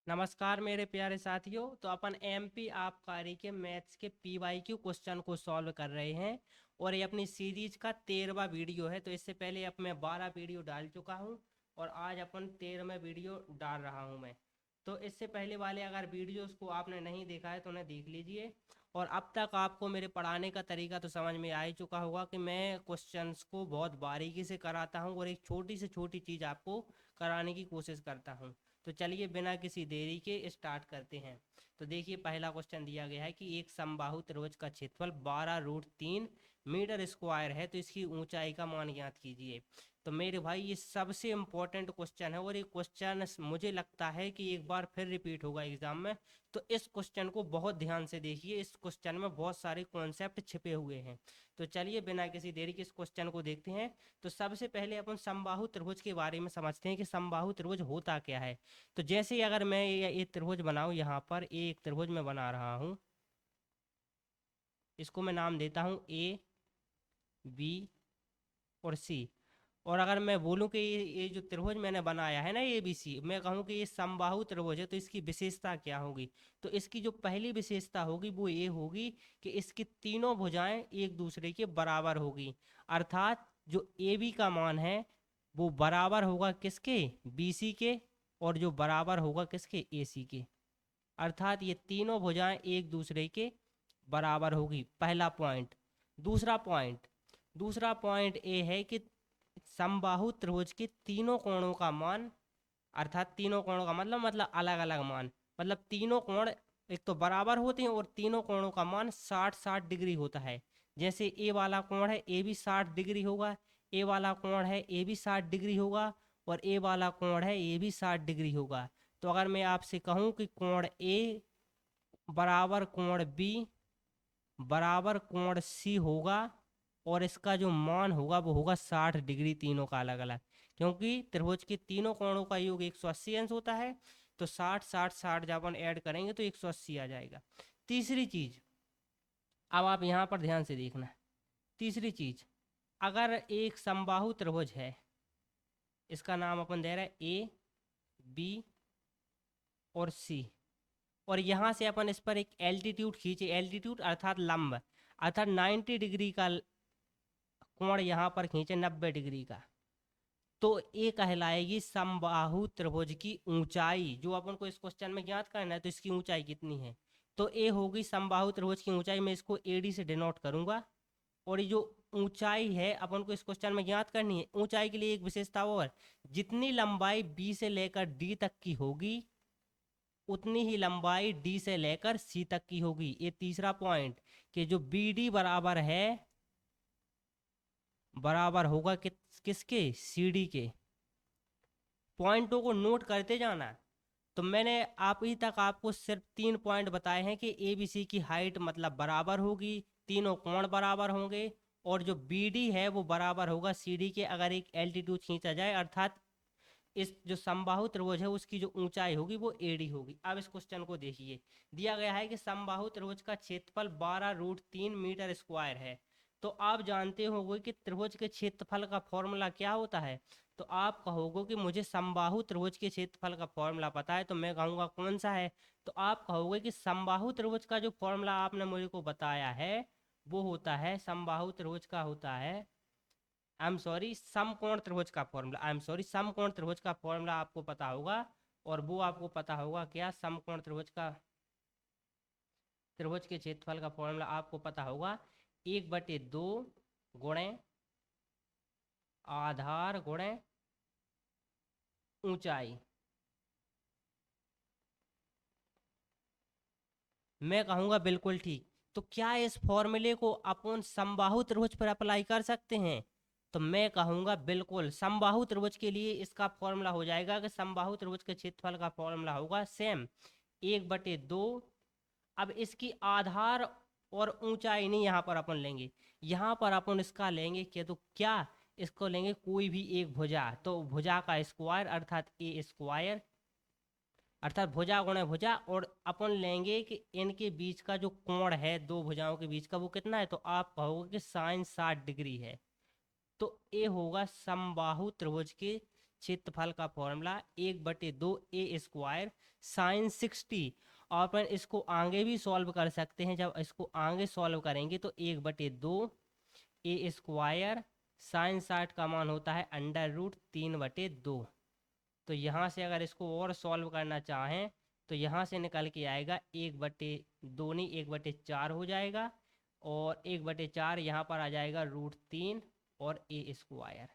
नमस्कार मेरे प्यारे साथियों। तो अपन एमपी आबकारी के मैथ्स के पीवाईक्यू क्वेश्चन को सॉल्व कर रहे हैं और ये अपनी सीरीज का 13वां वीडियो है। तो इससे पहले अब मैं 12 वीडियो डाल चुका हूँ और आज अपन 13वां वीडियो डाल रहा हूँ मैं। तो इससे पहले वाले अगर वीडियोस को आपने नहीं देखा है तो उन्हें देख लीजिए। और अब तक आपको मेरे पढ़ाने का तरीका तो समझ में आ ही चुका होगा कि मैं क्वेश्चंस को बहुत बारीकी से कराता हूँ और एक छोटी से छोटी चीज़ आपको कराने की कोशिश करता हूँ। तो चलिए बिना किसी देरी के स्टार्ट करते हैं। तो देखिए पहला क्वेश्चन दिया गया है कि एक समबाहु त्रिभुज का क्षेत्रफल 12√3 मीटर स्क्वायर है, तो इसकी ऊंचाई का मान ज्ञात कीजिए। तो मेरे भाई ये सबसे इम्पोर्टेंट क्वेश्चन है और ये क्वेश्चन मुझे लगता है कि एक बार फिर रिपीट होगा एग्जाम में। तो इस क्वेश्चन को बहुत ध्यान से देखिए, इस क्वेश्चन में बहुत सारे कॉन्सेप्ट छिपे हुए हैं। तो चलिए बिना किसी देरी के इस क्वेश्चन को देखते हैं। तो सबसे पहले अपन समबाहु त्रिभुज के बारे में समझते हैं कि समबाहु त्रिभुज होता क्या है। तो जैसे ही अगर मैं ये त्रिभुज बनाऊं, यहाँ पर एक त्रिभुज मैं बना रहा हूँ, इसको मैं नाम देता हूँ ए बी और सी। और अगर मैं बोलूं कि ये जो त्रिभुज मैंने बनाया है ना ए बी सी, मैं कहूँ कि ये समबाहु त्रिभुज है, तो इसकी विशेषता क्या होगी। तो इसकी जो पहली विशेषता होगी वो ये होगी कि इसकी तीनों भुजाएं एक दूसरे के बराबर होगी। अर्थात जो ए बी का मान है वो बराबर होगा किसके, बी सी के, और जो बराबर होगा किसके, ए सी के। अर्थात ये तीनों भुजाएं एक दूसरे के बराबर होगी, पहला पॉइंट। दूसरा पॉइंट ये है कि समबाहु त्रिभुज के तीनों कोणों का मान, अर्थात तीनों कोणों का मतलब अलग अलग मान, मतलब तीनों कोण एक तो बराबर होते हैं और तीनों कोणों का मान 60-60 डिग्री होता है। जैसे ए वाला कोण है ए भी 60 डिग्री होगा, ए वाला कोण है ए भी 60 डिग्री होगा, और ए वाला कोण है ए भी 60 डिग्री होगा। तो अगर मैं आपसे कहूँ कि कोण ए बराबर कोण बी बराबर कोण सी होगा, और इसका जो मान होगा वो होगा 60 डिग्री, तीनों का अलग अलग। क्योंकि त्रिभुज के तीनों कोणों का योग 180 अंश होता है। तो 60 60 60 जब अपन ऐड करेंगे तो 180 आ जाएगा। तीसरी चीज, अब आप यहाँ पर ध्यान से देखना। तीसरी चीज, अगर एक समबाहु त्रिभुज है, इसका नाम अपन दे रहे हैं ए बी और सी, और यहाँ से अपन इस पर एक एल्टीट्यूड खींचे, एल्टीट्यूड अर्थात लंब, अर्थात 90 डिग्री का कोण यहाँ पर खींचे, 90 डिग्री का। तो ये कहलाएगी समबाहु त्रिभुज की ऊंचाई। जो अपन को इस क्वेश्चन में ज्ञात करना है तो इसकी ऊंचाई कितनी है, तो ये होगी समबाहु त्रिभुज की ऊंचाई। मैं इसको एडी से डिनोट करूंगा। और ये जो ऊंचाई है अपन को इस क्वेश्चन में ज्ञात करनी है, ऊंचाई के लिए एक विशेषता और, जितनी लंबाई बी से लेकर डी तक की होगी उतनी ही लंबाई डी से लेकर सी तक की होगी। ये तीसरा पॉइंट, कि जो बी डी बराबर है, बराबर होगा किसके, सी डी के। पॉइंटों को नोट करते जाना। तो मैंने आप ही तक आपको सिर्फ 3 पॉइंट बताए हैं कि ए बी सी की हाइट मतलब बराबर होगी, तीनों कोण बराबर होंगे, और जो बी डी है वो बराबर होगा सी डी के, अगर एक एल्टीट्यूड खींचा जाए। अर्थात इस जो समबाहु त्रिभुज है उसकी जो ऊंचाई होगी वो एडी होगी। अब इस क्वेश्चन को देखिए, दिया गया है कि समबाहु त्रिभुज का क्षेत्रफल 12√3 मीटर स्क्वायर है। तो आप जानते होंगे कि त्रिभुज के क्षेत्रफल का फॉर्मूला क्या होता है। तो आप कहोगे कि मुझे समबाहु त्रिभुज के क्षेत्रफल का फॉर्मूला पता है, तो मैं कहूँगा कौन सा है। तो आप कहोगे कि समबाहु त्रिभुज का जो फॉर्मूला आपने मुझे को बताया है वो होता है, समबाहु त्रिभुज का होता है, आई एम सॉरी, समकोण त्रिभुज का फॉर्मूला, आई एम सॉरी, समकोण त्रिभुज का फॉर्मूला आपको पता होगा। और वो आपको पता होगा क्या, समकोण त्रिभुज का, त्रिभुज के क्षेत्रफल का फॉर्मूला आपको पता होगा, 1/2 गुणे आधार गुणे ऊंचाई। मैं कहूँगा बिल्कुल ठीक। तो क्या इस फॉर्मूले को अपन समबाहु त्रिभुज पर अप्लाई कर सकते हैं। तो मैं कहूँगा बिल्कुल, समबाहु त्रिभुज के लिए इसका फॉर्मूला हो जाएगा कि समबाहु त्रिभुज के क्षेत्रफल का फॉर्मूला होगा सेम, 1/2। अब इसकी आधार और ऊंचाई नहीं यहाँ पर अपन लेंगे, यहाँ पर अपन इसका लेंगे क्या, तो क्या इसको लेंगे कोई भी एक भुजा, तो भुजा का स्क्वायर अर्थात ए स्क्वायर, अर्थात भुजा गुणे भुजा। और अपन लेंगे कि इनके बीच का जो कोण है दो भुजाओं के बीच का वो कितना है, तो आप कहोगे कि साइन 60 डिग्री है। तो ये होगा समबाहु त्रिभुज के क्षेत्रफल का फॉर्मूला 1/2 ए स्क्वायर साइन 60। और अपन इसको आगे भी सॉल्व कर सकते हैं। जब इसको आगे सॉल्व करेंगे तो 1/2 ए स्क्वायर साइन 60 का मान होता है √3/2। तो यहाँ से अगर इसको और सॉल्व करना चाहें तो यहाँ से निकल के आएगा 1/2 नहीं 1/4 हो जाएगा, और 1/4 यहाँ पर आ जाएगा √3 और ए स्क्वायर।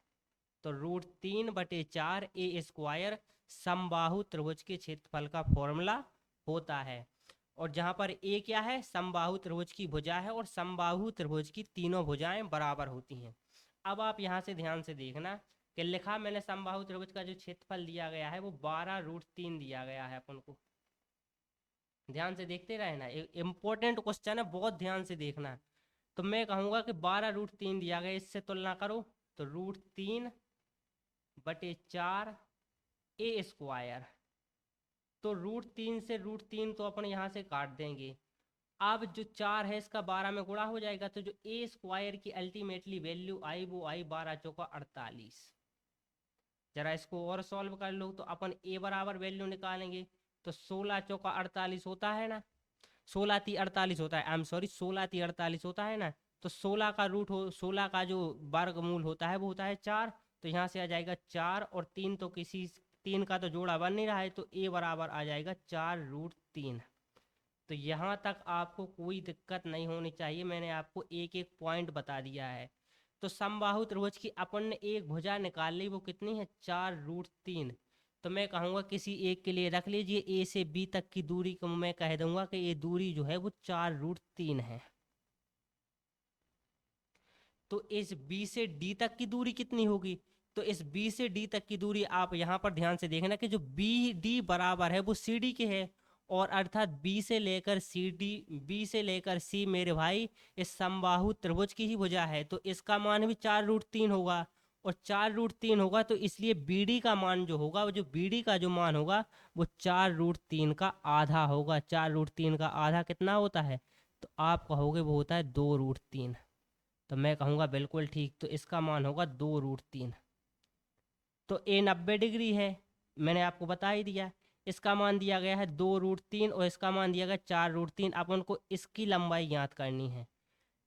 तो √3/4 ए स्क्वायर समबाहु त्रिभुज के क्षेत्रफल का फॉर्मूला होता है। और जहाँ पर ए क्या है, समबाहु त्रिभुज की भुजा है, और समबाहु त्रिभुज की तीनों भुजाएं बराबर होती हैं। अब आप यहाँ से ध्यान से देखना कि लिखा मैंने समबाहु त्रिभुज का जो क्षेत्रफल दिया गया है वो 12√3 दिया गया है अपन को। ध्यान से देखते रहे ना, इंपॉर्टेंट क्वेश्चन है, बहुत ध्यान से देखना। तो मैं कहूँगा कि 12√3 दिया गया, इससे तुलना करो तो √3/4 ए स्क्वायर। तो √3 से √3 तो अपन यहाँ से काट देंगे। अब जो 4 है इसका 12 में गुणा हो जाएगा, तो जो ए स्क्वायर की अल्टीमेटली वैल्यू आई वो आई 12 चौका 48। जरा इसको और सॉल्व कर लो तो अपन ए बराबर वैल्यू निकालेंगे। तो 16 चौका 48 होता है ना, 16 × 48 होता है, आई एम सॉरी 16 × 48 होता है ना। तो 16 का रूट हो, 16 का जो वर्गमूल होता है वो होता है 4। तो यहाँ से आ जाएगा 4 और 3, तो किसी 3 का तो जोड़ा बन नहीं रहा है, तो ए बराबर आ जाएगा 4√3। तो यहाँ तक आपको कोई दिक्कत नहीं होनी चाहिए, मैंने आपको एक एक पॉइंट बता दिया है। तो समबाहु त्रिभुज की अपन ने एक भुजा निकाल ली, वो कितनी है 4√3। तो मैं कहूँगा किसी एक के लिए रख लीजिए, ए से बी तक की दूरी को मैं कह दूंगा कि ये दूरी जो है वो 4√3 है। तो इस बी से डी तक की दूरी कितनी होगी, तो इस बी से डी तक की दूरी आप यहाँ पर ध्यान से देखना कि जो बी डी बराबर है वो सी डी के है, और अर्थात बी से लेकर सी डी, बी से लेकर सी मेरे भाई इस समबाहु त्रिभुज की ही भुजा है। तो इसका मान भी 4√3 होगा, और 4√3 होगा तो इसलिए बी डी का मान जो होगा, वो जो बी डी का जो मान होगा वो 4√3 का आधा होगा। 4√3 का आधा कितना होता है, तो आप कहोगे वो होता है 2√3। तो मैं कहूँगा बिल्कुल ठीक, तो इसका मान होगा 2√3। तो ए 90 डिग्री है, मैंने आपको बता ही दिया। इसका मान दिया गया है 2√3 और इसका मान दिया गया 4√3। अपन को इसकी लंबाई ज्ञात करनी है।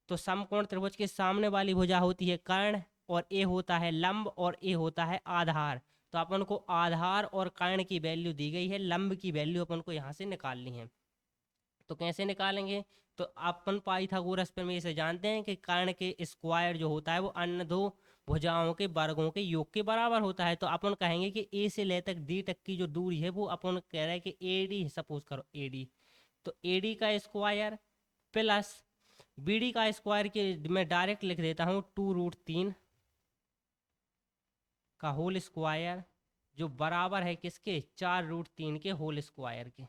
तो समकोण त्रिभुज के सामने वाली भुजा होती है कर्ण, और ए होता है लंब, और ए होता है आधार। तो अपन को आधार और कर्ण की वैल्यू दी गई है, लंब की वैल्यू अपन को यहाँ से निकालनी है। तो कैसे निकालेंगे, तो अपन पाइथागोरस प्रमेय से जानते हैं कि कर्ण के स्क्वायर जो होता है वो अन्य दो भुजाओं के वर्गों के योग के बराबर होता है। तो अपन कहेंगे कि ए से ले तक डी तक की जो दूरी है वो अपन कह रहे हैं कि ए डी, सपोज करो ए डी, तो ए डी का स्क्वायर प्लस बी डी का स्क्वायर के मैं डायरेक्ट लिख देता हूँ 2√3 का होल स्क्वायर, जो बराबर है किसके, 4√3 के होल स्क्वायर के।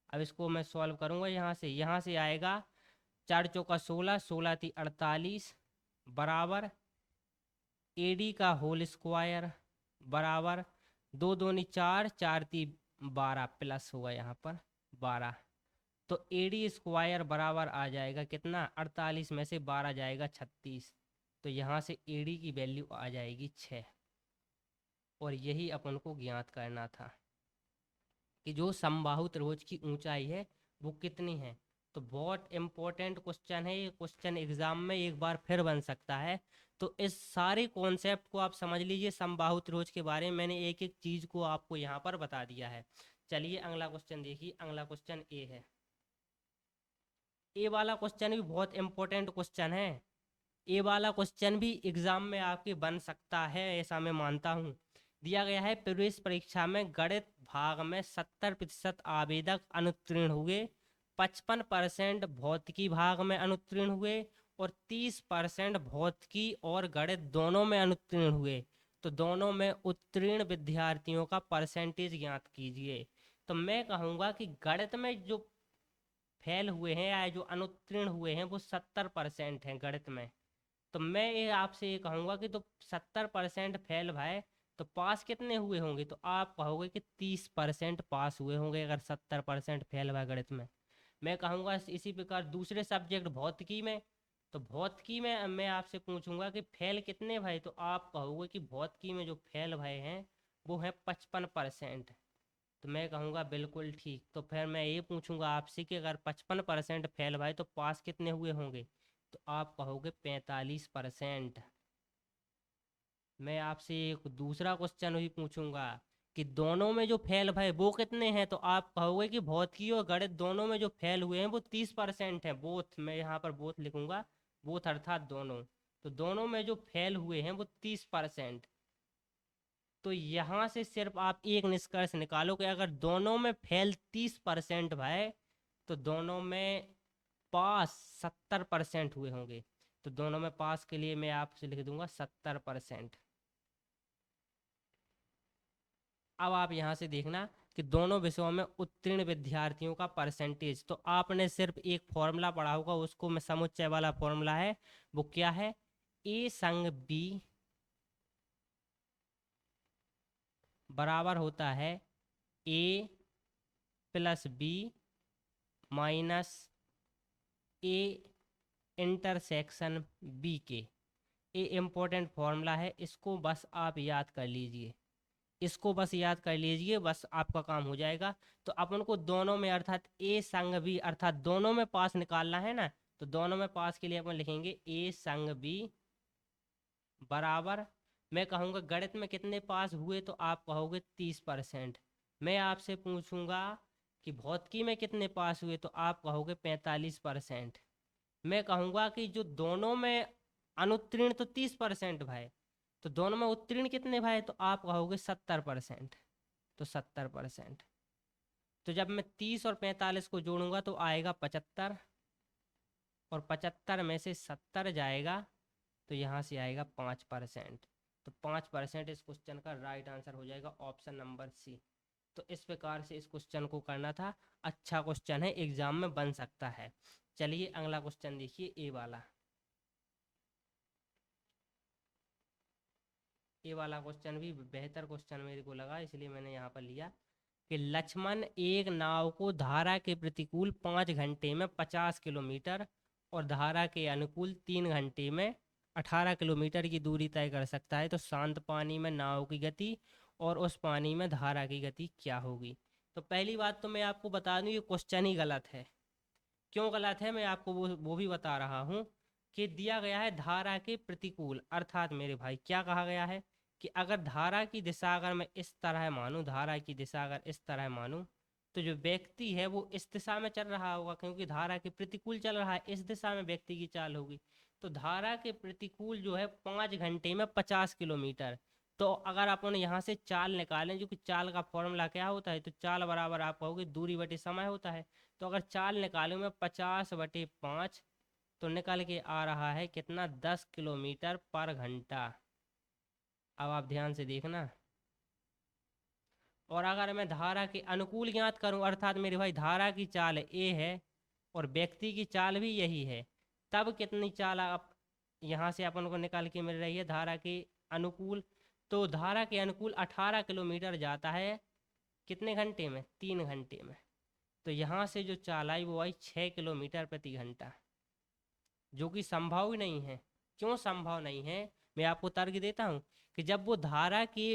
अब इसको मैं सॉल्व करूंगा, यहाँ से आएगा 4 चौका 16, 16 × 48 बराबर ए डी का होल स्क्वायर बराबर 2 दूनी 4, 4 × 12 प्लस होगा यहाँ पर 12। तो ए डी स्क्वायर बराबर आ जाएगा कितना, 48 में से 12 जाएगा 36। तो यहाँ से ए डी की वैल्यू आ जाएगी 6। और यही अपन को ज्ञात करना था कि जो समबाहु त्रिभुज की ऊंचाई है वो कितनी है। तो बहुत इंपॉर्टेंट क्वेश्चन है ये, क्वेश्चन एग्जाम में एक बार फिर बन सकता है। तो इस सारे कॉन्सेप्ट को आप समझ लीजिए समबाहु त्रिभुज के बारे में, मैंने एक एक चीज को आपको यहाँ पर बता दिया है। चलिए अगला क्वेश्चन देखिए, अगला क्वेश्चन ए है। ए वाला क्वेश्चन भी बहुत इंपॉर्टेंट क्वेश्चन है। ए वाला क्वेश्चन भी एग्जाम में आपके बन सकता है, ऐसा मैं मानता हूँ। दिया गया है प्रवेश परीक्षा में गणित भाग में 70% आवेदक अनुत्तीर्ण हुए, 55% भौतिकी भाग में अनुत्तीर्ण हुए, और 30% भौतिकी और गणित दोनों में अनुत्तीर्ण हुए। तो दोनों में उत्तीर्ण विद्यार्थियों का परसेंटेज ज्ञात कीजिए। तो मैं कहूँगा कि गणित में जो फेल हुए हैं या जो अनुत्तीर्ण हुए हैं वो 70% हैं गणित में। तो मैं ये आपसे ये कहूँगा कि तो 70% फेल भाई, तो पास कितने हुए होंगे, तो आप कहोगे कि 30% पास हुए होंगे अगर 70% फेल हुआ गणित में। मैं कहूँगा इसी प्रकार दूसरे सब्जेक्ट भौतिकी में तो भौतिकी में मैं आपसे पूछूंगा कि फैल कितने भये, तो आप कहोगे कि भौतिकी में जो फैल भये हैं वो है 55%। तो मैं कहूँगा बिल्कुल ठीक। तो फिर मैं ये पूछूंगा आपसे कि अगर 55% फेल भाई तो पास कितने हुए होंगे, तो आप कहोगे 45%। मैं आपसे एक दूसरा क्वेश्चन भी पूछूंगा कि दोनों में जो फेल भये वो कितने हैं, तो आप कहोगे कि भौतिकी और गणित दोनों में जो फेल हुए हैं वो 30% है। बोथ, मैं यहाँ पर बोथ लिखूंगा, बोथ अर्थात दोनों। तो दोनों में जो फेल हुए हैं वो 30%। तो यहाँ से सिर्फ आप एक निष्कर्ष निकालो कि अगर दोनों में फेल 30% भय तो दोनों में पास 70% हुए होंगे। तो दोनों में पास के लिए मैं आपसे लिख दूंगा 70%। अब आप यहाँ से देखना कि दोनों विषयों में उत्तीर्ण विद्यार्थियों का परसेंटेज। तो आपने सिर्फ एक फॉर्मूला पढ़ा होगा, उसको मैं समुच्चय वाला फॉर्मूला है, वो क्या है, ए संग बी बराबर होता है A plus B minus A intersection B के। ये इम्पोर्टेंट फॉर्मूला है, इसको बस आप याद कर लीजिए, इसको बस याद कर लीजिए, बस आपका काम हो जाएगा। तो अपन को दोनों में अर्थात ए संग बी अर्थात दोनों में पास निकालना है ना, तो दोनों में पास के लिए अपन लिखेंगे ए संग बी बराबर, मैं कहूँगा गणित में कितने पास हुए, तो आप कहोगे 30%। मैं आपसे पूछूंगा कि भौतिकी में कितने पास हुए, तो आप कहोगे 45%। मैं कहूँगा कि जो दोनों में अनुत्तीर्ण तो 30% भाई, तो दोनों में उत्तीर्ण कितने भाई, तो आप कहोगे 70%। तो 70%, तो जब मैं 30 और 45 को जोड़ूंगा तो आएगा 75, और 75 में से 70 जाएगा तो यहाँ से आएगा 5%। तो 5% इस क्वेश्चन का राइट आंसर हो जाएगा ऑप्शन नंबर सी। तो इस प्रकार से इस क्वेश्चन को करना था, अच्छा क्वेश्चन है, एग्जाम में बन सकता है। चलिए अगला क्वेश्चन देखिए, ए वाला। ये वाला क्वेश्चन भी बेहतर क्वेश्चन मेरे को लगा, इसलिए मैंने यहाँ पर लिया कि लक्ष्मण एक नाव को धारा के प्रतिकूल 5 घंटे में 50 किलोमीटर और धारा के अनुकूल 3 घंटे में 18 किलोमीटर की दूरी तय कर सकता है, तो शांत पानी में नाव की गति और उस पानी में धारा की गति क्या होगी। तो पहली बात तो मैं आपको बता दूं, ये क्वेश्चन ही गलत है। क्यों गलत है मैं आपको वो भी बता रहा हूँ कि दिया गया है धारा के प्रतिकूल, अर्थात मेरे भाई क्या कहा गया है कि अगर धारा की दिशा अगर मैं इस तरह मानूं, धारा की दिशा अगर इस तरह मानूं, तो जो व्यक्ति है वो इस दिशा में चल रहा होगा, क्योंकि धारा के प्रतिकूल चल रहा है, इस दिशा में व्यक्ति की चाल होगी। तो धारा के प्रतिकूल जो है 5 घंटे में 50 किलोमीटर। तो अगर अपन यहाँ से चाल निकालें, जो कि चाल का फॉर्मूला क्या होता है, तो चाल बराबर आप कहोगे दूरी बटे समय होता है। तो अगर चाल निकालूं मैं 50/5, तो निकल के आ रहा है कितना, 10 किलोमीटर पर घंटा। अब आप ध्यान से देखना, और अगर मैं धारा के अनुकूल ज्ञात करूं, अर्थात मेरे भाई धारा की चाल ए है और व्यक्ति की चाल भी यही है, तब कितनी चाल आप यहाँ से अपन को निकाल के मिल रही है धारा के अनुकूल। तो धारा के अनुकूल 18 किलोमीटर जाता है, कितने घंटे में, 3 घंटे में। तो यहाँ से जो चाल आई वो आई 6 किलोमीटर प्रति घंटा, जो कि संभव ही नहीं है। क्यों संभव नहीं है, मैं आपको तर्क देता हूँ कि जब वो धारा की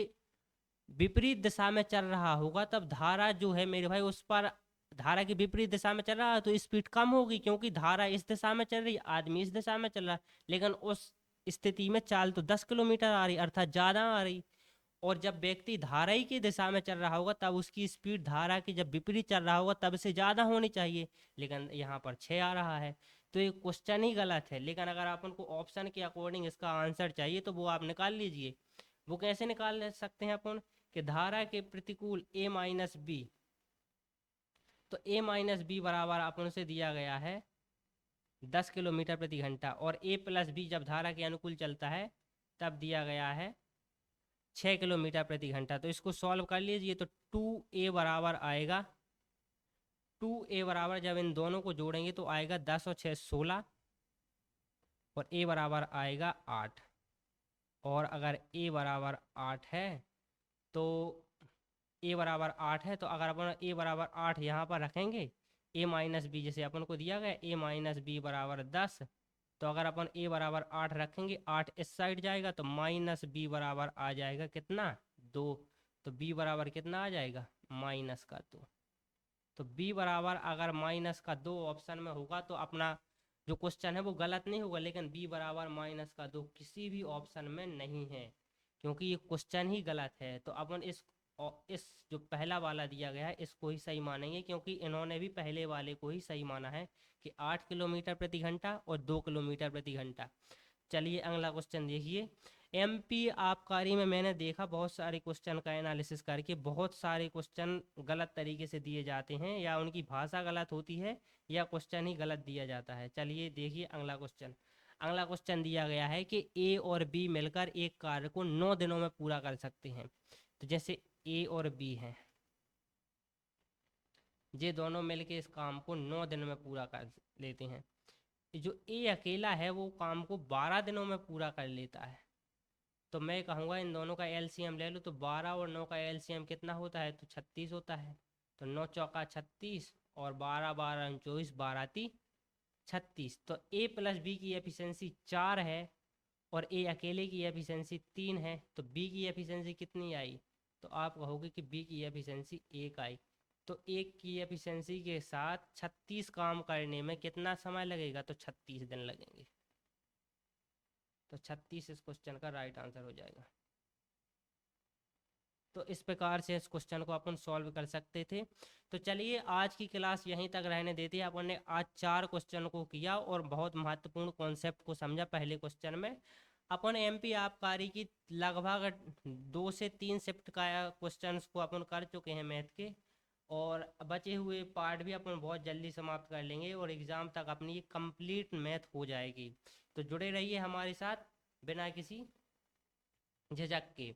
विपरीत दिशा में चल रहा होगा, तब धारा जो है मेरे भाई उस पर, धारा की विपरीत दिशा में चल रहा है तो स्पीड कम होगी, क्योंकि धारा इस दिशा में चल रही है, आदमी इस दिशा में चल रहा है, लेकिन उस स्थिति में चाल तो 10 किलोमीटर आ रही, अर्थात ज़्यादा आ रही। और जब व्यक्ति धारा ही की दिशा में चल रहा होगा तब उसकी स्पीड धारा की जब विपरीत चल रहा होगा तब से ज़्यादा होनी चाहिए, लेकिन यहाँ पर 6 आ रहा है। तो ये क्वेश्चन ही गलत है। लेकिन अगर अपन को ऑप्शन के अकॉर्डिंग इसका आंसर चाहिए तो वो आप निकाल लीजिए। वो कैसे निकाल सकते हैं अपन, कि धारा के प्रतिकूल a माइनस बी, तो a माइनस बी बराबर अपन से दिया गया है 10 किलोमीटर प्रति घंटा, और a प्लस बी जब धारा के अनुकूल चलता है तब दिया गया है 6 किलोमीटर प्रति घंटा। तो इसको सॉल्व कर लीजिए, तो 2a बराबर आएगा, 2a बराबर जब इन दोनों को जोड़ेंगे तो आएगा 10 और 6 16, और a बराबर आएगा 8। और अगर a बराबर 8 है तो a बराबर 8 है, तो अगर अपन a बराबर 8 यहाँ पर रखेंगे, a माइनस बी जैसे अपन को दिया गया a माइनस बी बराबर 10, तो अगर अपन a बराबर 8 रखेंगे, 8 इस साइड जाएगा तो माइनस b बराबर आ जाएगा कितना, 2। तो b बराबर कितना आ जाएगा, -2। तो b बराबर अगर -2 ऑप्शन में होगा तो अपना जो क्वेश्चन है वो गलत नहीं होगा, लेकिन b बराबर -2 किसी भी ऑप्शन में नहीं है, क्योंकि ये क्वेश्चन ही गलत है। तो अपन इस जो पहला वाला दिया गया है इसको ही सही मानेंगे, क्योंकि इन्होंने भी पहले वाले को ही सही माना है कि 8 किलोमीटर प्रति घंटा और 2 किलोमीटर प्रति घंटा। चलिए अगला क्वेश्चन देखिए। एमपी आबकारी में मैंने देखा बहुत सारे क्वेश्चन का एनालिसिस करके बहुत सारे क्वेश्चन गलत तरीके से दिए जाते हैं, या उनकी भाषा गलत होती है या क्वेश्चन ही गलत दिया जाता है। चलिए देखिए अगला क्वेश्चन। अगला क्वेश्चन दिया गया है कि ए और बी मिलकर एक कार्य को 9 दिनों में पूरा कर सकते हैं। तो जैसे ए और बी हैं, ये दोनों मिलके इस काम को 9 दिन में पूरा कर लेते हैं। जो ए अकेला है वो काम को 12 दिनों में पूरा कर लेता है। तो मैं कहूँगा इन दोनों का एलसीएम ले लो, तो 12 और 9 का एलसीएम कितना होता है, तो 36 होता है। तो 9 चौका 36 और 12 12 24, 12 × 36। तो ए प्लस बी की एफिशिएंसी 4 है और ए अकेले की एफिशिएंसी 3 है, तो बी की एफिशिएंसी कितनी आई, तो आप कहोगे कि बी की एफिशिएंसी 1 आई। तो एक की एफिशिएंसी के साथ 36 काम करने में कितना समय लगेगा, तो 36 दिन लगेंगे। तो 36 इस क्वेश्चन का राइट आंसर हो जाएगा। तो इस प्रकार से इस क्वेश्चन को अपन सॉल्व कर सकते थे। तो चलिए आज की क्लास यहीं तक रहने देते हैं। अपन ने आज 4 क्वेश्चन को किया और बहुत महत्वपूर्ण कॉन्सेप्ट को समझा। पहले क्वेश्चन में अपन एमपी आबकारी की लगभग 2 से 3 शिफ्ट का क्वेश्चंस को अपन कर चुके हैं मैथ के, और बचे हुए पार्ट भी अपन बहुत जल्दी समाप्त कर लेंगे और एग्ज़ाम तक अपनी कंप्लीट मैथ हो जाएगी। तो जुड़े रहिए हमारे साथ बिना किसी झिझक के।